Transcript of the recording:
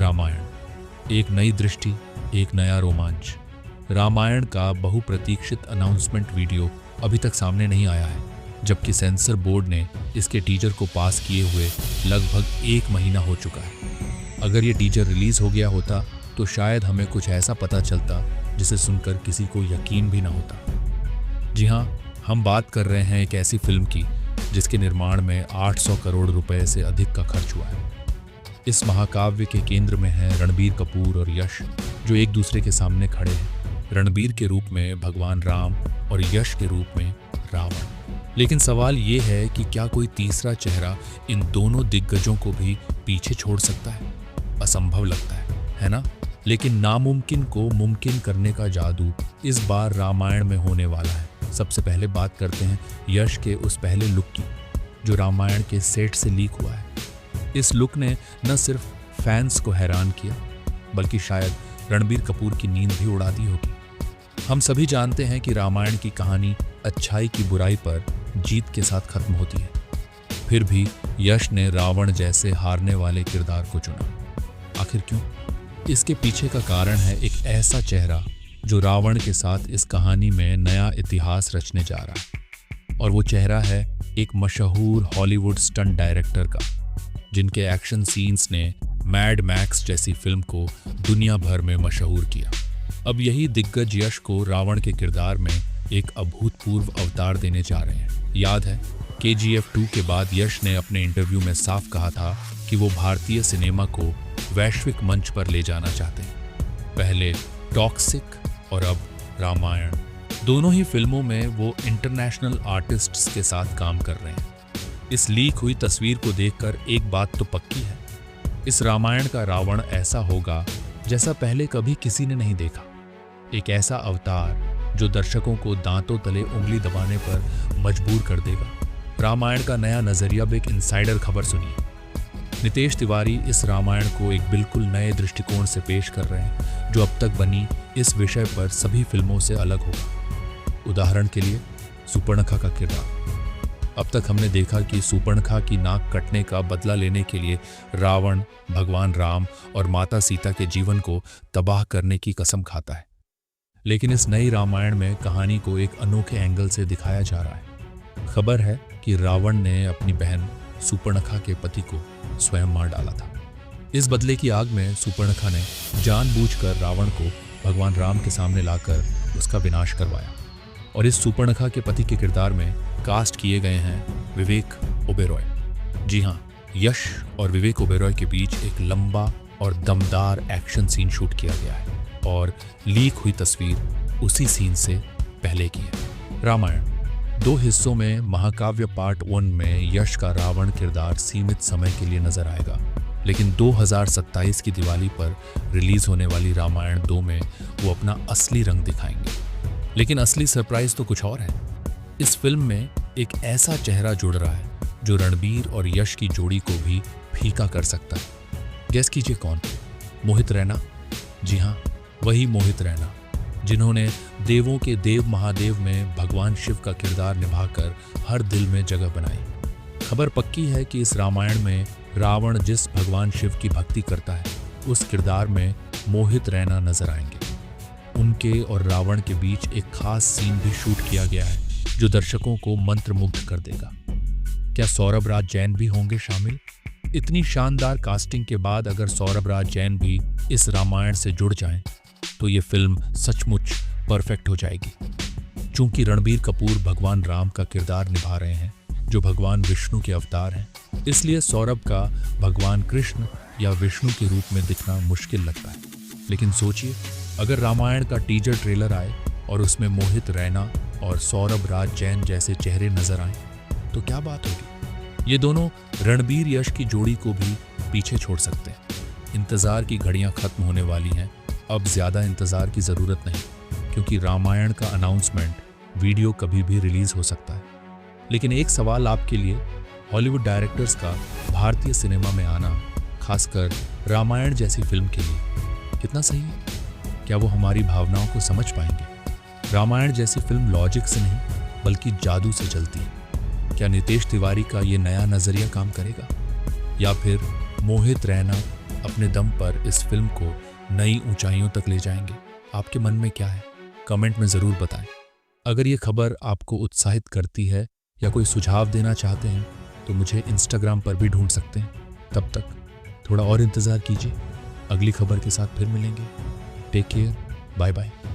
रामायण, एक नई दृष्टि, एक नया रोमांच। रामायण का बहुप्रतीक्षित अनाउंसमेंट वीडियो अभी तक सामने नहीं आया है, जबकि सेंसर बोर्ड ने इसके टीजर को पास किए हुए लगभग 1 महीना हो चुका है। अगर ये टीजर रिलीज हो गया होता तो शायद हमें कुछ ऐसा पता चलता जिसे सुनकर किसी को यकीन भी ना होता। जी हाँ, हम बात कर रहे हैं एक ऐसी फिल्म की जिसके निर्माण में 800 करोड़ रुपए से अधिक का खर्च हुआ है। इस महाकाव्य के केंद्र में हैं रणबीर कपूर और यश, जो एक दूसरे के सामने खड़े हैं, रणबीर के रूप में भगवान राम और यश के रूप में रावण। लेकिन सवाल ये है कि क्या कोई तीसरा चेहरा इन दोनों दिग्गजों को भी पीछे छोड़ सकता है? असंभव लगता है ना? लेकिन नामुमकिन को मुमकिन करने का जादू इस बार रामायण में होने वाला है। सबसे पहले बात करते हैं यश के उस पहले लुक की, जो रामायण के सेट से लीक हुआ है। इस लुक ने न सिर्फ फैंस को हैरान किया, बल्कि शायद रणबीर कपूर की नींद भी उड़ा दी होगी। हम सभी जानते हैं कि रामायण की कहानी अच्छाई की बुराई पर जीत के साथ खत्म होती है। फिर भी यश ने रावण जैसे हारने वाले किरदार को चुना। आखिर क्यों? इसके पीछे का कारण है एक ऐसा चेहरा जो रावण के साथ इस कहानी में नया इतिहास रचने जा रहा है। और वो चेहरा है एक मशहूर हॉलीवुड स्टंट डायरेक्टर का, जिनके एक्शन सीन्स ने मैड मैक्स जैसी फिल्म को दुनिया भर में मशहूर किया। अब यही दिग्गज यश को रावण के किरदार में एक अभूतपूर्व अवतार देने जा रहे हैं। याद है, KGF 2 के बाद यश ने अपने इंटरव्यू में साफ कहा था कि वो भारतीय सिनेमा को वैश्विक मंच पर ले जाना चाहते हैं। पहले टॉक्सिक और अब रामायण, दोनों ही फिल्मों में वो इंटरनेशनल आर्टिस्ट्स के साथ काम कर रहे हैं। इस लीक हुई तस्वीर को देखकर एक बात तो पक्की है, इस रामायण का रावण ऐसा होगा जैसा पहले कभी किसी ने नहीं देखा। एक ऐसा अवतार जो दर्शकों को दांतों तले उंगली दबाने पर मजबूर कर देगा। रामायण का नया नजरिया। अब एक इनसाइडर खबर सुनिए। नितेश तिवारी इस रामायण को एक बिल्कुल नए दृष्टिकोण से पेश कर रहे हैं, जो अब तक बनी इस विषय पर सभी फिल्मों से अलग होगा। उदाहरण के लिए सुपर्णखा का किरदार। अब तक हमने देखा कि सुपर्णखा की नाक कटने का बदला लेने के लिए रावण भगवान राम और माता सीता के जीवन को तबाह करने की कसम खाता है। लेकिन इस नई रामायण में कहानी को एक अनोखे एंगल से दिखाया जा रहा है। खबर है कि रावण ने अपनी बहन सुपर्णखा के पति को स्वयं मार डाला था। इस बदले की आग में सुपर्णखा ने जानबूझकर रावण को भगवान राम के सामने लाकर उसका विनाश करवाया। और इस सुपर्णखा के पति के किरदार में कास्ट किए गए हैं विवेक ओबेरॉय। जी हाँ, यश और विवेक ओबेरॉय के बीच एक लंबा और दमदार एक्शन सीन शूट किया गया है और लीक हुई तस्वीर उसी सीन से पहले की है। रामायण 2 हिस्सों में महाकाव्य पार्ट 1 में यश का रावण किरदार सीमित समय के लिए नजर आएगा, लेकिन 2027 की दिवाली पर रिलीज होने वाली रामायण 2 में वो अपना असली रंग दिखाएंगे। लेकिन असली सरप्राइज तो कुछ और है। इस फिल्म में एक ऐसा चेहरा जुड़ रहा है जो रणबीर और यश की जोड़ी को भी फीका कर सकता है। गेस कीजिए कौन? मोहित रैना। जी हाँ, वही मोहित रैना जिन्होंने देवों के देव महादेव में भगवान शिव का किरदार निभाकर हर दिल में जगह बनाई। खबर पक्की है कि इस रामायण में रावण जिस भगवान शिव की भक्ति करता है, उस किरदार में मोहित रैना नजर आएंगे। उनके और रावण के बीच एक खास सीन भी शूट किया गया है जो दर्शकों को मंत्रमुग्ध कर देगा। क्या सौरभ राज जैन भी होंगे शामिल? इतनी शानदार कास्टिंग के बाद अगर सौरभ राज जैन भी इस रामायण से जुड़ जाएं, तो ये फिल्म सचमुच परफेक्ट हो जाएगी। चूंकि रणबीर कपूर भगवान राम का किरदार निभा रहे हैं, जो भगवान विष्णु के अवतार हैं, इसलिए सौरभ का भगवान कृष्ण या विष्णु के रूप में दिखना मुश्किल लगता है। लेकिन सोचिए, अगर रामायण का टीजर ट्रेलर आए और उसमें मोहित रैना और सौरभ राज जैन जैसे चेहरे नजर आए, तो क्या बात होगी। ये दोनों रणबीर यश की जोड़ी को भी पीछे छोड़ सकते हैं। इंतजार की घड़ियां खत्म होने वाली हैं। अब ज्यादा इंतजार की जरूरत नहीं, क्योंकि रामायण का अनाउंसमेंट वीडियो कभी भी रिलीज हो सकता है। लेकिन एक सवाल आपके लिए, हॉलीवुड डायरेक्टर्स का भारतीय सिनेमा में आना, खासकर रामायण जैसी फिल्म के लिए, कितना सही है? क्या वो हमारी भावनाओं को समझ पाएंगे? रामायण जैसी फिल्म लॉजिक से नहीं बल्कि जादू से चलती है। क्या नितेश तिवारी का ये नया नजरिया काम करेगा, या फिर मोहित रैना अपने दम पर इस फिल्म को नई ऊंचाइयों तक ले जाएंगे। आपके मन में क्या है, कमेंट में ज़रूर बताएं। अगर ये खबर आपको उत्साहित करती है या कोई सुझाव देना चाहते हैं तो मुझे इंस्टाग्राम पर भी ढूंढ सकते हैं। तब तक थोड़ा और इंतज़ार कीजिए, अगली खबर के साथ फिर मिलेंगे। Take care, bye bye.